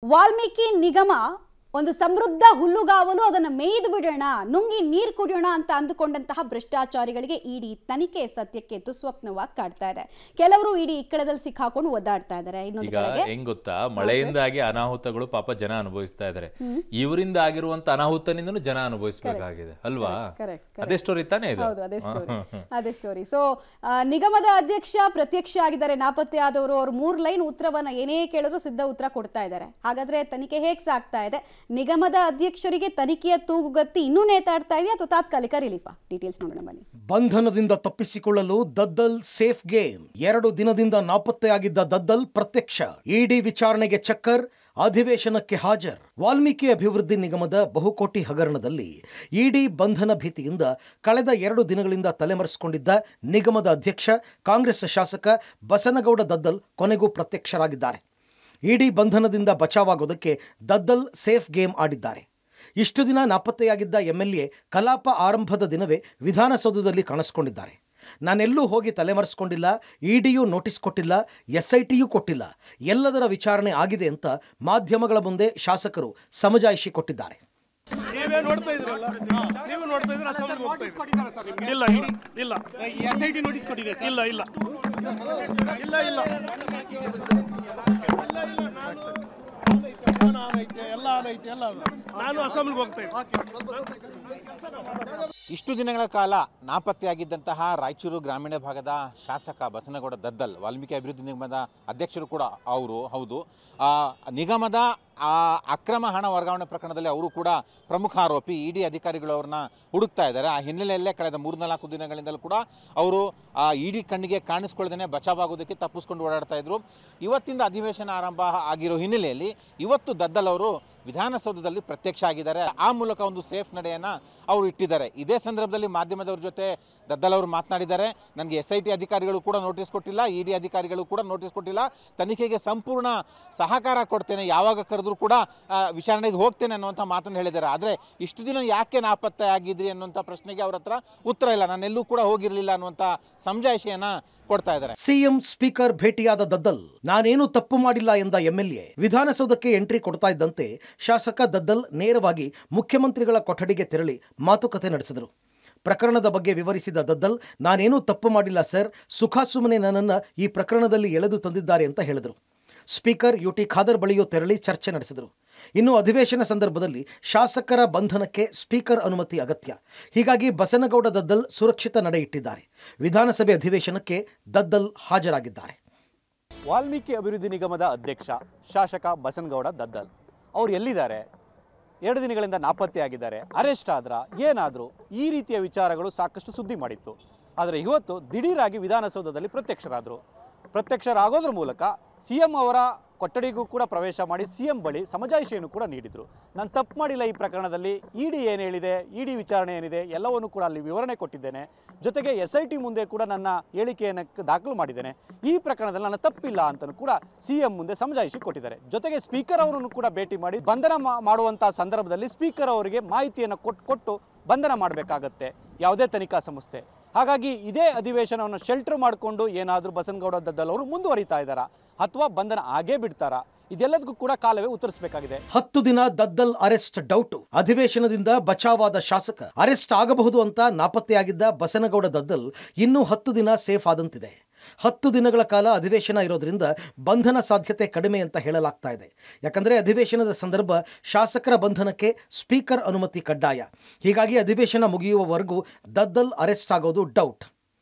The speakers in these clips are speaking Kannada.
ವಾಲ್ಮೀಕಿ ನಿಗಮ ಒಂದು ಸಮೃದ್ಧ ಹುಲ್ಲುಗಾವಲು ಅದನ್ನು ಮೇಯ್ದು ಬಿಡೋಣ ನುಂಗಿ ನೀರು ಕುಡಿಯೋಣ ಅಂತ ಅಂದುಕೊಂಡಂತಹ ಭ್ರಷ್ಟಾಚಾರಿಗಳಿಗೆ ಇಡಿ ತನಿಖೆ ಸತ್ಯಕ್ಕೆ ದುಸ್ವಪ್ನವಾಗಿ ಕಾಡ್ತಾ ಇದೆ. ಕೆಲವರು ಇಡಿ ಇಕ್ಕಳದಲ್ಲಿ ಸಿಕ್ಕಾಕೊಂಡು ಒದ್ದಾಡ್ತಾ ಇದ್ದಾರೆ. ಇನ್ನೊಂದು ಕಡೆಗೆ ಹೆಂಗ್ ಗೊತ್ತಾ, ಮಳೆಯಿಂದಾಗಿ ಅನಾಹುತಗಳು ಪಾಪ ಜನ ಅನುಭವಿಸ್ತಾ ಇದ್ದಾರೆ. ಇವರಿಂದ ಆಗಿರುವಂತ ಅನಾಹುತನಿಂದನೂ ಜನ ಅನುಭವಿಸಬೇಕಾಗಿದೆ ಅಲ್ವಾ? ಅದೇ ಸ್ಟೋರಿ ತಾನೇ ಇದು. ಹೌದು, ಅದೇ ಸ್ಟೋರಿ. ಸೊ ನಿಗಮದ ಅಧ್ಯಕ್ಷ ಪ್ರತ್ಯಕ್ಷ ಆಗಿದ್ದಾರೆ, ನಾಪತ್ತೆ ಆದವರು. ಅವರು 3 ಲೈನ್ ಉತ್ತರವನ್ನ ಏನೇ ಕೇಳಿದ್ರು ಸಿದ್ಧ ಉತ್ತರ ಕೊಡ್ತಾ ಇದ್ದಾರೆ. ಹಾಗಾದ್ರೆ ತನಿಖೆ ಹೇಗೆ ಸಾಗ್ತಾ ಇದೆ? ನಿಗಮದ ಅಧ್ಯಕ್ಷರಿಗೆ ತನಿಖೆಯ ತೂಗುಗತ್ತಿ ಇನ್ನೂ ನೇತಾಡ್ತಾ ಇದೆಯಾ ಅಥವಾ ತಾತ್ಕಾಲಿಕ ರಿಲೀಫಾ? ಡೀಟೇಲ್ಸ್ ನೋಡೋಣ ಬನ್ನಿ. ಬಂಧನದಿಂದ ತಪ್ಪಿಸಿಕೊಳ್ಳಲು ದದ್ದಲ್ ಸೇಫ್ ಗೇಮ್. 2 ದಿನದಿಂದ ನಾಪತ್ತೆಯಾಗಿದ್ದ ದದ್ದಲ್ ಪ್ರತ್ಯಕ್ಷ. ಇಡಿ ವಿಚಾರಣೆಗೆ ಚಕ್ಕರ್, ಅಧಿವೇಶನಕ್ಕೆ ಹಾಜರ್. ವಾಲ್ಮೀಕಿ ಅಭಿವೃದ್ಧಿ ನಿಗಮದ ಬಹುಕೋಟಿ ಹಗರಣದಲ್ಲಿ ಇಡಿ ಬಂಧನ ಭೀತಿಯಿಂದ ಕಳೆದ 2 ದಿನಗಳಿಂದ ತಲೆಮರೆಸಿಕೊಂಡಿದ್ದ ನಿಗಮದ ಅಧ್ಯಕ್ಷ ಕಾಂಗ್ರೆಸ್ ಶಾಸಕ ಬಸನಗೌಡ ದದ್ದಲ್ ಕೊನೆಗೂ ಪ್ರತ್ಯಕ್ಷರಾಗಿದ್ದಾರೆ. ಇಡಿ ಬಂಧನದಿಂದ ಬಚಾವಾಗೋದಕ್ಕೆ ದದ್ದಲ್ ಸೇಫ್ ಗೇಮ್ ಆಡಿದ್ದಾರೆ. ಇಷ್ಟು ದಿನ ನಾಪತ್ತೆಯಾಗಿದ್ದ ಎಂಎಲ್ಎ ಕಲಾಪ ಆರಂಭದ ದಿನವೇ ವಿಧಾನಸೌಧದಲ್ಲಿ ಕಾಣಿಸಿಕೊಂಡಿದ್ದಾರೆ. ನಾನೆಲ್ಲೂ ಹೋಗಿ ತಲೆಮರೆಸಿಕೊಂಡಿಲ್ಲ, ಇಡಿಯೂ ನೋಟಿಸ್ ಕೊಟ್ಟಿಲ್ಲ, ಎಸ್ಐಟಿಯೂ ಕೊಟ್ಟಿಲ್ಲ, ಎಲ್ಲದರ ವಿಚಾರಣೆ ಆಗಿದೆ ಅಂತ ಮಾಧ್ಯಮಗಳ ಮುಂದೆ ಶಾಸಕರು ಸಮಜಾಯಿಷಿ ಕೊಟ್ಟಿದ್ದಾರೆ. ನೀವೇ ನೋಡ್ತಾ ಇದ್ರಲ್ಲ, ನೀವು ನೋಡ್ತಾ ಇದ್ರೆ ಅಸೆಂಬ್ಲಿಗೆ ಹೋಗ್ತಾ ಇದ್ದೀರಾ? ಇಲ್ಲ ಇಲ್ಲ ಇಲ್ಲ, ಎಸ್ಐಟಿ ನೋಟಿಸ್ ಕೊಟ್ಟಿದೆ. ಇಲ್ಲ ಇಲ್ಲ ಇಲ್ಲ ಇಲ್ಲ ನಾನು ಅಸೆಂಬ್ಲಿಗೆ ಹೋಗ್ತಾ ಇದ್ದೆ. ಇಷ್ಟು ದಿನಗಳ ಕಾಲ ನಾಪತ್ತೆಯಾಗಿದ್ದಂತಹ ರಾಯಚೂರು ಗ್ರಾಮೀಣ ಭಾಗದ ಶಾಸಕ ಬಸನಗೌಡ ದದ್ದಲ್, ವಾಲ್ಮೀಕಿ ಅಭಿವೃದ್ಧಿ ನಿಗಮದ ಅಧ್ಯಕ್ಷರು ಕೂಡ ಅವರು ಹೌದು. ನಿಗಮದ ಅಕ್ರಮ ಹಣ ವರ್ಗಾವಣೆ ಪ್ರಕರಣದಲ್ಲಿ ಅವರು ಕೂಡ ಪ್ರಮುಖ ಆರೋಪಿ. ಇಡಿ ಅಧಿಕಾರಿಗಳು ಅವ್ರನ್ನ ಹುಡುಕ್ತಾ ಇದ್ದಾರೆ. ಆ ಹಿನ್ನೆಲೆಯಲ್ಲೇ ಕಳೆದ 3-4 ದಿನಗಳಿಂದಲೂ ಕೂಡ ಅವರು ಇಡಿ ಕಣ್ಣಿಗೆ ಕಾಣಿಸ್ಕೊಳ್ಳದೇನೆ ಬಚಾವಾಗೋದಕ್ಕೆ ತಪ್ಪಿಸ್ಕೊಂಡು ಓಡಾಡ್ತಾ ಇದ್ರು. ಇವತ್ತಿಂದ ಅಧಿವೇಶನ ಆರಂಭ ಆಗಿರೋ ಹಿನ್ನೆಲೆಯಲ್ಲಿ ಇವತ್ತು ದದ್ದಲ್ ಅವರು ವಿಧಾನಸೌಧದಲ್ಲಿ ಪ್ರತ್ಯಕ್ಷ ಆಗಿದ್ದಾರೆ. ಆ ಮೂಲಕ ಒಂದು ಸೇಫ್ ನಡೆಯನ್ನು ಅವರು ಇಟ್ಟಿದ್ದಾರೆ. ಇದೇ ಸಂದರ್ಭದಲ್ಲಿ ಮಾಧ್ಯಮದವ್ರ ಜೊತೆ ದದ್ದಲ್ ಅವರು ಮಾತನಾಡಿದ್ದಾರೆ. ನನಗೆ ಎಸ್ಐಟಿ ಅಧಿಕಾರಿಗಳು ಕೂಡ ನೋಟಿಸ್ ಕೊಟ್ಟಿಲ್ಲ, ಇಡಿ ಅಧಿಕಾರಿಗಳು ಕೂಡ ನೋಟಿಸ್ ಕೊಟ್ಟಿಲ್ಲ, ತನಿಖೆಗೆ ಸಂಪೂರ್ಣ ಸಹಕಾರ ಕೊಡ್ತೇನೆ, ಯಾವಾಗ ಕರೆದ್ರೂ ಕೂಡ ವಿಚಾರಣೆಗೆ ಹೋಗ್ತೇನೆ ಅನ್ನುವಂಥ ಮಾತನ್ನು ಹೇಳಿದ್ದಾರೆ. ಆದರೆ ಇಷ್ಟು ದಿನ ಯಾಕೆ ನಾಪತ್ತೆ ಆಗಿದ್ರಿ ಅನ್ನುವಂಥ ಪ್ರಶ್ನೆಗೆ ಅವ್ರ ಹತ್ರ ಉತ್ತರ ಇಲ್ಲ. ನಾನೆಲ್ಲೂ ಕೂಡ ಹೋಗಿರಲಿಲ್ಲ ಅನ್ನುವಂಥ ಸಮಜಾಯಿಷಿಯನ್ನ ಕೊಡ್ತಾ ಇದ್ದಾರೆ. ಸಿಎಂ ಸ್ಪೀಕರ್ ಭೇಟಿಯಾದ ದದ್ದಲ್ ನಾನೇನು ತಪ್ಪು ಮಾಡಿಲ್ಲ ಎಂದ ಎಂಎಲ್ಎ ವಿಧಾನಸೌಧಕ್ಕೆ ಎಂಟ್ರಿ ಕೊಡ್ತಾ ಇದ್ದಂತೆ ಶಾಸಕ ದದ್ದಲ್ ನೇರವಾಗಿ ಮುಖ್ಯಮಂತ್ರಿಗಳ ಕೊಠಡಿಗೆ ತೆರಳಿ ಮಾತುಕತೆ ನಡೆಸಿದರು. ಪ್ರಕರಣದ ಬಗ್ಗೆ ವಿವರಿಸಿದ ದದ್ದಲ್, ನಾನೇನೂ ತಪ್ಪು ಮಾಡಿಲ್ಲ ಸರ್, ಸುಖಾಸುಮ್ಮನೆ ನನ್ನನ್ನು ಈ ಪ್ರಕರಣದಲ್ಲಿ ಎಳೆದು ತಂದಿದ್ದಾರೆ ಅಂತ ಹೇಳಿದರು. ಸ್ಪೀಕರ್ ಯುಟಿ ಖಾದರ್ ಬಳಿಯೂ ತೆರಳಿ ಚರ್ಚೆ ನಡೆಸಿದರು. ಇನ್ನು ಅಧಿವೇಶನ ಸಂದರ್ಭದಲ್ಲಿ ಶಾಸಕರ ಬಂಧನಕ್ಕೆ ಸ್ಪೀಕರ್ ಅನುಮತಿ ಅಗತ್ಯ. ಹೀಗಾಗಿ ಬಸನಗೌಡ ದದ್ದಲ್ ಸುರಕ್ಷಿತ ನಡೆ ಇಟ್ಟಿದ್ದಾರೆ. ವಿಧಾನಸಭೆ ಅಧಿವೇಶನಕ್ಕೆ ದದ್ದಲ್ ಹಾಜರಾಗಿದ್ದಾರೆ. ವಾಲ್ಮೀಕಿ ಅಭಿವೃದ್ಧಿ ನಿಗಮದ ಅಧ್ಯಕ್ಷ ಶಾಸಕ ಬಸನಗೌಡ ದದ್ದಲ್ ಅವರು ಎಲ್ಲಿದ್ದಾರೆ? 2 ದಿನಗಳಿಂದ ನಾಪತ್ತೆಯಾಗಿದ್ದಾರೆ. ಅರೆಸ್ಟ್ ಆದ್ರ ಏನಾದರೂ ಈ ರೀತಿಯ ವಿಚಾರಗಳು ಸಾಕಷ್ಟು ಸುದ್ದಿ ಮಾಡಿತ್ತು. ಆದರೆ ಇವತ್ತು ದಿಢೀರಾಗಿ ವಿಧಾನಸೌಧದಲ್ಲಿ ಪ್ರತ್ಯಕ್ಷರಾಗೋದ್ರ ಮೂಲಕ ಸಿಎಂ ಅವರ ಕೊಠಡಿಗೂ ಕೂಡ ಪ್ರವೇಶ ಮಾಡಿ ಸಿಎಂ ಬಳಿ ಸಮಜಾಯಿಷಿಯನ್ನು ಕೂಡ ನೀಡಿದರು. ನಾನು ತಪ್ಪು ಮಾಡಿಲ್ಲ, ಈ ಪ್ರಕರಣದಲ್ಲಿ ಇಡಿ ಏನು ಹೇಳಿದೆ, ಇಡಿ ವಿಚಾರಣೆ ಏನಿದೆ ಎಲ್ಲವನ್ನು ಕೂಡ ಅಲ್ಲಿ ವಿವರಣೆ ಕೊಟ್ಟಿದ್ದೇನೆ. ಜೊತೆಗೆ ಎಸ್ಐಟಿ ಮುಂದೆ ಕೂಡ ನನ್ನ ಹೇಳಿಕೆಯನ್ನು ದಾಖಲು ಮಾಡಿದ್ದೇನೆ. ಈ ಪ್ರಕರಣದಲ್ಲಿ ನನ್ನ ತಪ್ಪಿಲ್ಲ ಅಂತಲೂ ಕೂಡ ಸಿಎಂ ಮುಂದೆ ಸಮಜಾಯಿಷಿ ಕೊಟ್ಟಿದ್ದಾರೆ. ಜೊತೆಗೆ ಸ್ಪೀಕರ್ ಅವರನ್ನು ಕೂಡ ಭೇಟಿ ಮಾಡಿ ಬಂಧನ ಮಾಡುವಂಥ ಸಂದರ್ಭದಲ್ಲಿ ಸ್ಪೀಕರ್ ಅವರಿಗೆ ಮಾಹಿತಿಯನ್ನು ಕೊಟ್ಟು ಬಂಧನ ಮಾಡಬೇಕಾಗತ್ತೆ ಯಾವುದೇ ತನಿಖಾ ಸಂಸ್ಥೆ. ಹಾಗಾಗಿ ಇದೇ ಅಧಿವೇಶನವನ್ನು ಶೆಲ್ಟರ್ ಮಾಡಿಕೊಂಡು ಏನಾದರೂ ಬಸನಗೌಡ ದದ್ದಲ್ ಅವರು ಮುಂದುವರಿತಾ ಇದ್ದಾರಾ ಅಥವಾ ಬಂಧನ ಆಗೇ ಬಿಡ್ತಾರಾ? ಇದೆಲ್ಲದಕ್ಕೂ ಕೂಡ ಕಾಲವೇ ಉತ್ತರಿಸಬೇಕಾಗಿದೆ. 10 ದಿನ ದದ್ದಲ್ ಅರೆಸ್ಟ್ ಡೌಟು. ಅಧಿವೇಶನದಿಂದ ಬಚಾವಾದ ಶಾಸಕ ಅರೆಸ್ಟ್ ಆಗಬಹುದು ಅಂತ ನಾಪತ್ತೆಯಾಗಿದ್ದ ಬಸನಗೌಡ ದದ್ದಲ್ ಇನ್ನೂ 10 ದಿನ ಸೇಫ್ ಆದಂತಿದೆ. 10 ದಿನಗಳ ಕಾಲ ಅಧಿವೇಶನ ಇರೋದ್ರಿಂದ ಬಂಧನ ಸಾಧ್ಯತೆ ಕಡಿಮೆ ಅಂತ ಹೇಳಲಾಗ್ತಾ ಇದೆ. ಯಾಕಂದರೆ ಅಧಿವೇಶನದ ಸಂದರ್ಭ ಶಾಸಕರ ಬಂಧನಕ್ಕೆ ಸ್ಪೀಕರ್ ಅನುಮತಿ ಕಡ್ಡಾಯ. ಹೀಗಾಗಿ ಅಧಿವೇಶನ ಮುಗಿಯುವವರೆಗೂ ದದ್ದಲ್ ಅರೆಸ್ಟ್ ಆಗೋದು ಡೌಟ್.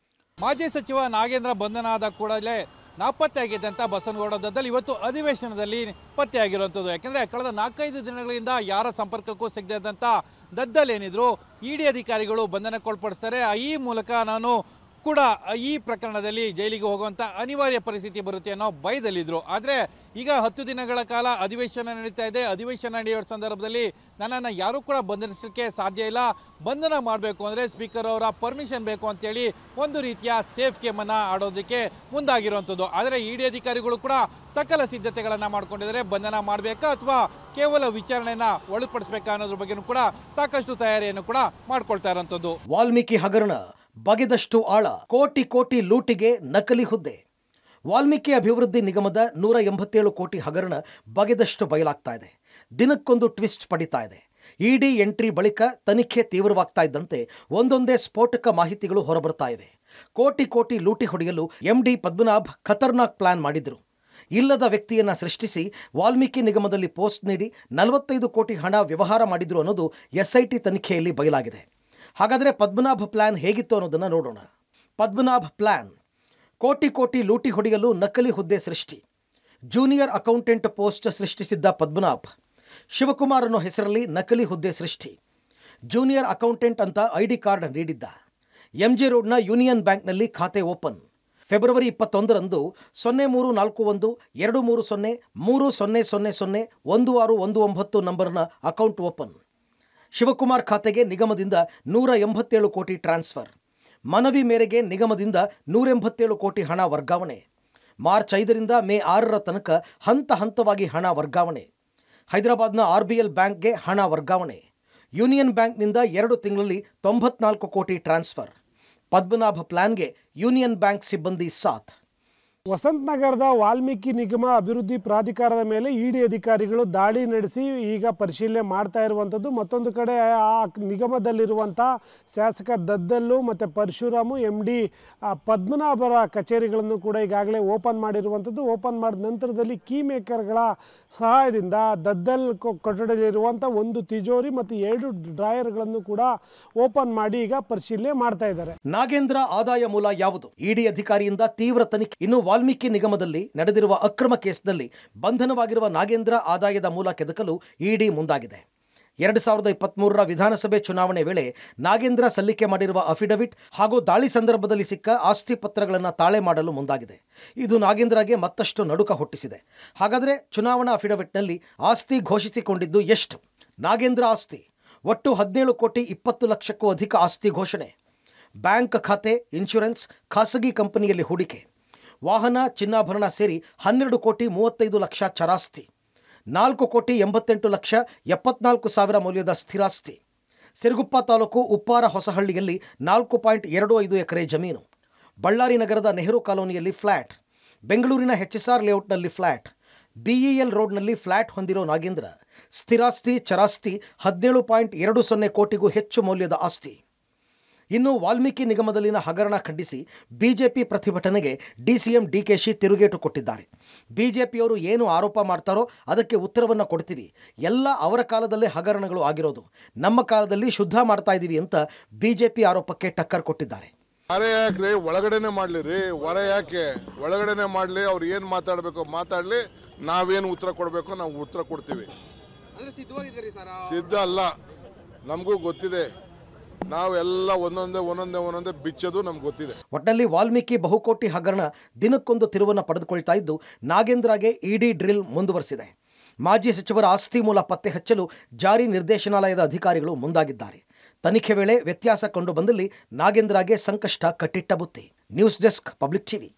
ಮಾಜಿ ಸಚಿವ ನಾಗೇಂದ್ರ ಬಂಧನ ಆದ ಕೂಡಲೇ ನಾಪತ್ತೆಯಾಗಿದ್ದಂಥ ಬಸನಗೌಡ ದದ್ದಲ್ ಇವತ್ತು ಅಧಿವೇಶನದಲ್ಲಿ ಪತ್ತೆಯಾಗಿರುವಂಥದ್ದು. ಯಾಕೆಂದರೆ ಕಳೆದ 4-5 ದಿನಗಳಿಂದ ಯಾರ ಸಂಪರ್ಕಕ್ಕೂ ಸಿಗದಂಥ ದದ್ದಲ್ ಏನಿದ್ರು ಇಡಿ ಅಧಿಕಾರಿಗಳು ಬಂಧನಕ್ಕೊಳಪಡಿಸ್ತಾರೆ. ಈ ಮೂಲಕ ನಾನು ಕೂಡ ಈ ಪ್ರಕರಣದಲ್ಲಿ ಜೈಲಿಗೆ ಹೋಗುವಂಥ ಅನಿವಾರ್ಯ ಪರಿಸ್ಥಿತಿ ಬರುತ್ತೆ ಅನ್ನೋ ಭಯದಲ್ಲಿದ್ದರು. ಆದರೆ ಈಗ 10 ದಿನಗಳ ಕಾಲ ಅಧಿವೇಶನ ನಡೀತಾ ಇದೆ. ಅಧಿವೇಶನ ನಡೆಯುವ ಸಂದರ್ಭದಲ್ಲಿ ನನ್ನನ್ನು ಯಾರೂ ಕೂಡ ಬಂಧಿಸಲಿಕ್ಕೆ ಸಾಧ್ಯ ಇಲ್ಲ. ಬಂಧನ ಮಾಡಬೇಕು ಅಂದರೆ ಸ್ಪೀಕರ್ ಅವರ ಪರ್ಮಿಷನ್ ಬೇಕು ಅಂತೇಳಿ ಒಂದು ರೀತಿಯ ಸೇಫ್ ಗೇಮನ್ನು ಆಡೋದಕ್ಕೆ ಮುಂದಾಗಿರುವಂಥದ್ದು. ಆದರೆ ಇಡಿ ಅಧಿಕಾರಿಗಳು ಕೂಡ ಸಕಲ ಸಿದ್ಧತೆಗಳನ್ನು ಮಾಡ್ಕೊಂಡಿದ್ದಾರೆ. ಬಂಧನ ಮಾಡಬೇಕಾ ಅಥವಾ ಕೇವಲ ವಿಚಾರಣೆಯನ್ನು ಒಳಪಡಿಸಬೇಕಾ ಅನ್ನೋದ್ರ ಬಗ್ಗೆನೂ ಕೂಡ ಸಾಕಷ್ಟು ತಯಾರಿಯನ್ನು ಕೂಡ ಮಾಡ್ಕೊಳ್ತಾ ಇರೋಂಥದ್ದು. ವಾಲ್ಮೀಕಿ ಹಗರಣ ಬಗೆದಷ್ಟು ಆಳ, ಕೋಟಿ ಕೋಟಿ ಲೂಟಿಗೆ ನಕಲಿ ಹುದ್ದೆ. ವಾಲ್ಮೀಕಿ ಅಭಿವೃದ್ಧಿ ನಿಗಮದ 187 ಕೋಟಿ ಹಗರಣ ಬಗೆದಷ್ಟು ಬಯಲಾಗ್ತಾ ಇದೆ. ದಿನಕ್ಕೊಂದು ಟ್ವಿಸ್ಟ್ ಪಡಿತಾ ಇದೆ. ಇಡಿ ಎಂಟ್ರಿ ಬಳಿಕ ತನಿಖೆ ತೀವ್ರವಾಗ್ತಾ ಇದ್ದಂತೆ ಒಂದೊಂದೇ ಸ್ಫೋಟಕ ಮಾಹಿತಿಗಳು ಹೊರಬರ್ತಾ ಇವೆ. ಕೋಟಿ ಲೂಟಿ ಹೊಡೆಯಲು ಎಂಡಿ ಪದ್ಮನಾಭ್ ಖತರ್ನಾಕ್ ಪ್ಲಾನ್ ಮಾಡಿದ್ರು. ಇಲ್ಲದ ವ್ಯಕ್ತಿಯನ್ನ ಸೃಷ್ಟಿಸಿ ವಾಲ್ಮೀಕಿ ನಿಗಮದಲ್ಲಿ ಪೋಸ್ಟ್ ನೀಡಿ 45 ಕೋಟಿ ಹಣ ವ್ಯವಹಾರ ಮಾಡಿದ್ರು ಅನ್ನೋದು ಎಸ್ಐಟಿ ತನಿಖೆಯಲ್ಲಿ ಬಯಲಾಗಿದೆ. ಹಾಗಾದರೆ ಪದ್ಮನಾಭ್ ಪ್ಲಾನ್ ಹೇಗಿತ್ತು ಅನ್ನೋದನ್ನು ನೋಡೋಣ. ಪದ್ಮನಾಭ್ ಪ್ಲಾನ್: ಕೋಟಿ ಲೂಟಿ ಹೊಡೆಯಲು ನಕಲಿ ಹುದ್ದೆ ಸೃಷ್ಟಿ. ಜೂನಿಯರ್ ಅಕೌಂಟೆಂಟ್ ಪೋಸ್ಟ್ ಸೃಷ್ಟಿಸಿದ್ದ ಪದ್ಮನಾಭ್. ಶಿವಕುಮಾರ್ ಅನ್ನೋ ಹೆಸರಲ್ಲಿ ನಕಲಿ ಹುದ್ದೆ ಸೃಷ್ಟಿ. ಜೂನಿಯರ್ ಅಕೌಂಟೆಂಟ್ ಅಂತ ಐಡಿ ಕಾರ್ಡ್ ನೀಡಿದ್ದ. ಎಂಜಿ ರೋಡ್ನ ಯೂನಿಯನ್ ಬ್ಯಾಂಕ್ನಲ್ಲಿ ಖಾತೆ ಓಪನ್. ಫೆಬ್ರವರಿ 21ರಂದು 0341-230-3000-1619 ನಂಬರ್ನ ಅಕೌಂಟ್ ಓಪನ್. ಶಿವಕುಮಾರ್ ಖಾತೆಗೆ ನಿಗಮದಿಂದ 187 ಕೋಟಿ ಟ್ರಾನ್ಸ್ಫರ್. ಮನವಿ ಮೇರೆಗೆ ನಿಗಮದಿಂದ 187 ಕೋಟಿ ಹಣ ವರ್ಗಾವಣೆ. ಮಾರ್ಚ್ 5ರಿಂದ ಮೇ 6ರ ತನಕ ಹಂತವಾಗಿ ಹಣ ವರ್ಗಾವಣೆ. ಹೈದರಾಬಾದ್ನ RBL ಬ್ಯಾಂಕ್ಗೆ ಹಣ ವರ್ಗಾವಣೆ. ಯೂನಿಯನ್ ಬ್ಯಾಂಕ್ನಿಂದ 2 ತಿಂಗಳಲ್ಲಿ 94 ಕೋಟಿ ಟ್ರಾನ್ಸ್ಫರ್. ಪದ್ಮನಾಭ ಪ್ಲಾನ್ಗೆ ಯೂನಿಯನ್ ಬ್ಯಾಂಕ್ ಸಿಬ್ಬಂದಿ ಸಾಥ್. ವಸಂತ ನಗರದ ವಾಲ್ಮೀಕಿ ನಿಗಮ ಅಭಿವೃದ್ಧಿ ಪ್ರಾಧಿಕಾರದ ಮೇಲೆ ಇಡಿ ಅಧಿಕಾರಿಗಳು ದಾಳಿ ನಡೆಸಿ ಈಗ ಪರಿಶೀಲನೆ ಮಾಡ್ತಾ ಇರುವಂಥದ್ದು. ಮತ್ತೊಂದು ಕಡೆ ಆ ನಿಗಮದಲ್ಲಿರುವಂಥ ಶಾಸಕ ದದ್ದಲ್ಲು ಮತ್ತು ಪರಶುರಾಮು MD ಪದ್ಮನಾಭರ ಕಚೇರಿಗಳನ್ನು ಕೂಡ ಈಗಾಗಲೇ ಓಪನ್ ಮಾಡಿರುವಂಥದ್ದು. ಓಪನ್ ಮಾಡಿದ ನಂತರದಲ್ಲಿ ಕೀ ಮೇಕರ್ಗಳ ಸಹಾಯದಿಂದ ದದ್ದಲ್ ಕೊಠಡಿಯಲ್ಲಿರುವಂಥ 1 ತಿಜೋರಿ ಮತ್ತು 2 ಡ್ರಾಯರ್ಗಳನ್ನು ಕೂಡ ಓಪನ್ ಮಾಡಿ ಈಗ ಪರಿಶೀಲನೆ ಮಾಡ್ತಾ ಇದ್ದಾರೆ. ನಾಗೇಂದ್ರ ಆದಾಯ ಮೂಲ ಯಾವುದು? ಇಡಿ ಅಧಿಕಾರಿಯಿಂದ ತೀವ್ರ ತನಿಖೆ. ಇನ್ನು ವಾಲ್ಮೀಕಿ ನಿಗಮದಲ್ಲಿ ನಡೆದಿರುವ ಅಕ್ರಮ ಕೇಸ್ನಲ್ಲಿ ಬಂಧನವಾಗಿರುವ ನಾಗೇಂದ್ರ ಆದಾಯದ ಮೂಲ ಕೆದಕಲು ಇಡಿ ಮುಂದಾಗಿದೆ. 2023ರ ವಿಧಾನಸಭೆ ಚುನಾವಣೆ ವೇಳೆ ನಾಗೇಂದ್ರ ಸಲ್ಲಿಕೆ ಮಾಡಿರುವ ಅಫಿಡವಿಟ್ ಹಾಗೂ ದಾಳಿ ಸಂದರ್ಭದಲ್ಲಿ ಸಿಕ್ಕ ಆಸ್ತಿ ಪತ್ರಗಳನ್ನು ತಾಳೆ ಮಾಡಲು ಮುಂದಾಗಿದೆ. ಇದು ನಾಗೇಂದ್ರಗೆ ಮತ್ತಷ್ಟು ನಡುಕ ಹುಟ್ಟಿಸಿದೆ. ಹಾಗಾದರೆ ಚುನಾವಣಾ ಅಫಿಡವಿಟ್ನಲ್ಲಿ ಆಸ್ತಿ ಘೋಷಿಸಿಕೊಂಡಿದ್ದು ಎಷ್ಟು? ನಾಗೇಂದ್ರ ಆಸ್ತಿ ಒಟ್ಟು 17 ಕೋಟಿ 20 ಲಕ್ಷಕ್ಕೂ ಅಧಿಕ ಆಸ್ತಿ ಘೋಷಣೆ. ಬ್ಯಾಂಕ್ ಖಾತೆ, ಇನ್ಶೂರೆನ್ಸ್, ಖಾಸಗಿ ಕಂಪನಿಯಲ್ಲಿ ಹೂಡಿಕೆ, ವಾಹನ, ಚಿನ್ನಾಭರಣ ಸೇರಿ 12 ಕೋಟಿ 35 ಲಕ್ಷ ಚರಾಸ್ತಿ, 4 ಕೋಟಿ 88 ಲಕ್ಷ 74 ಸಾವಿರ ಮೌಲ್ಯದ ಸ್ಥಿರಾಸ್ತಿ. ಸಿರುಗುಪ್ಪ ತಾಲೂಕು ಉಪ್ಪಾರ ಹೊಸಹಳ್ಳಿಯಲ್ಲಿ 4.25 ಎಕರೆ ಜಮೀನು. ಬಳ್ಳಾರಿ ನಗರದ ನೆಹರು ಕಾಲೋನಿಯಲ್ಲಿ ಫ್ಲ್ಯಾಟ್. ಬೆಂಗಳೂರಿನ HSR ಲೇಔಟ್ನಲ್ಲಿ ಫ್ಲ್ಯಾಟ್. BEL ರೋಡ್ನಲ್ಲಿ ಫ್ಲ್ಯಾಟ್ ಹೊಂದಿರೋ ನಾಗೇಂದ್ರ. ಸ್ಥಿರಾಸ್ತಿ, ಚರಾಸ್ತಿ 17.20 ಕೋಟಿಗೂ ಹೆಚ್ಚು ಮೌಲ್ಯದ ಆಸ್ತಿ. ಇನ್ನು ವಾಲ್ಮೀಕಿ ನಿಗಮದಲ್ಲಿನ ಹಗರಣ ಖಂಡಿಸಿ ಬಿಜೆಪಿ ಪ್ರತಿಭಟನೆಗೆ DCM DKಶಿ ತಿರುಗೇಟು ಕೊಟ್ಟಿದ್ದಾರೆ. ಬಿಜೆಪಿಯವರು ಏನು ಆರೋಪ ಮಾಡ್ತಾರೋ ಅದಕ್ಕೆ ಉತ್ತರವನ್ನು ಕೊಡ್ತೀವಿ, ಎಲ್ಲ ಅವರ ಕಾಲದಲ್ಲೇ ಹಗರಣಗಳು ಆಗಿರೋದು, ನಮ್ಮ ಕಾಲದಲ್ಲಿ ಶುದ್ಧ ಮಾಡ್ತಾ ಇದ್ದೀವಿ ಅಂತ ಬಿಜೆಪಿ ಆರೋಪಕ್ಕೆ ಟಕ್ಕರ್ ಕೊಟ್ಟಿದ್ದಾರೆ. ಹೊರ ಯಾಕ್ರಿ, ಒಳಗಡೆನೆ ಮಾಡ್ಲಿ ರೀ, ಹೊರ ಯಾಕೆ? ಒಳಗಡೆನೆ ಮಾಡ್ಲಿ, ಅವ್ರು ಏನು ಮಾತಾಡಬೇಕು ಮಾತಾಡಲಿ, ನಾವೇನು ಉತ್ತರ ಕೊಡಬೇಕು ನಾವು ಉತ್ತರ ಕೊಡ್ತೀವಿ. ಸಿದ್ಧ ಅಲ್ಲ, ನಮಗೂ ಗೊತ್ತಿದೆ, ನಾವೆಲ್ಲ ಒಂದೊಂದೇ ಬಿಚ್ಚೋದು ನಮ್ಗೆ ಗೊತ್ತಿದೆ. ಒಟ್ಟಿನಲ್ಲಿ ವಾಲ್ಮೀಕಿ ಬಹುಕೋಟಿ ಹಗರಣ ದಿನಕ್ಕೊಂದು ತಿರುವನ್ನು ಪಡೆದುಕೊಳ್ತಾ ಇದ್ದು ನಾಗೇಂದ್ರಗೆ ಇಡಿ ಡ್ರಿಲ್ ಮುಂದುವರೆಸಿದೆ. ಮಾಜಿ ಸಚಿವರ ಆಸ್ತಿ ಮೂಲ ಪತ್ತೆ ಹಚ್ಚಲು ಜಾರಿ ನಿರ್ದೇಶನಾಲಯದ ಅಧಿಕಾರಿಗಳು ಮುಂದಾಗಿದ್ದಾರೆ. ತನಿಖೆ ವೇಳೆ ವ್ಯತ್ಯಾಸ ಕಂಡು ಬಂದಲ್ಲಿ ನಾಗೇಂದ್ರಗೆ ಸಂಕಷ್ಟ ಕಟ್ಟಿಟ್ಟ ಬುತ್ತಿ. News desk, public TV.